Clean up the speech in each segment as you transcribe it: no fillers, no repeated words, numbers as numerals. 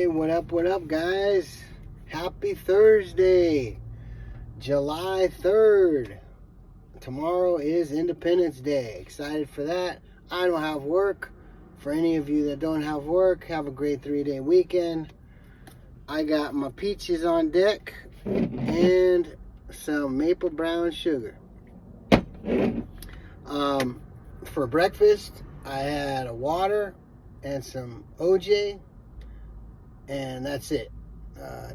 Hey, what up, guys? Happy Thursday, July 3rd. Tomorrow is Independence Day. Excited for that. I don't have work. For any of you that don't have work, have a great 3-day weekend. I got my peaches on deck and some maple brown sugar. For breakfast, I had a water and some OJ, and that's it.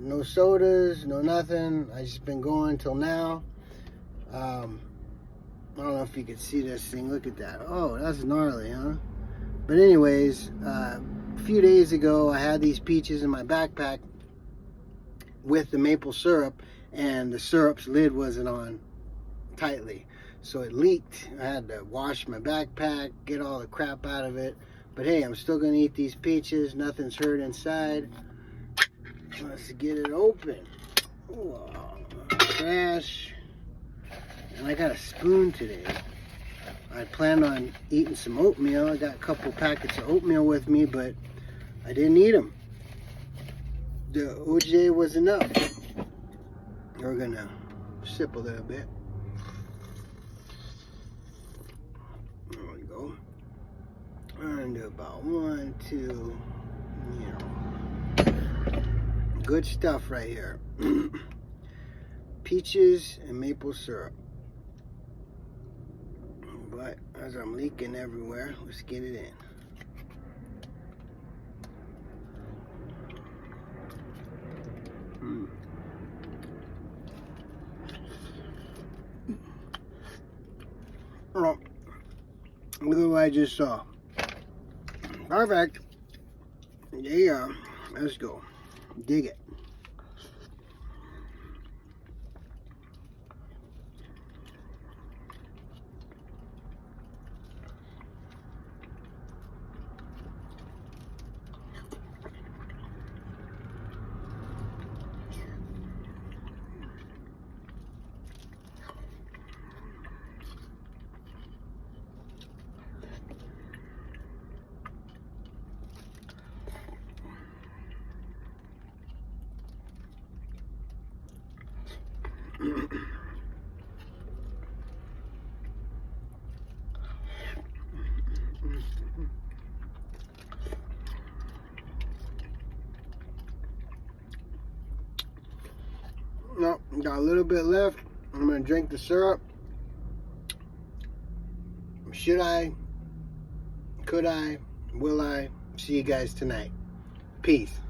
No sodas, no nothing. I just been going till now. I don't know if you can see this thing. Look at that. Oh, that's gnarly, huh? But anyways, a few days ago, I had these peaches in my backpack with the maple syrup, and the syrup's lid wasn't on tightly, so it leaked. I had to wash my backpack, get all the crap out of it. But hey, I'm still gonna eat these peaches. Nothing's hurt inside. Let's get it open. Ooh, trash. And I got a spoon today. I planned on eating some oatmeal. I got a couple packets of oatmeal with me, but I didn't eat them. The OJ was enough. We're gonna sip a little bit. There we go. And about 1, 2, good stuff right here. Peaches and maple syrup. But as I'm leaking everywhere, let's get it in. Oh, look at what I just saw. Perfect. Yeah, let's go. Dig it. No, got a little bit left. I'm gonna drink the syrup. Should I? Could I? Will I? See you guys tonight. Peace.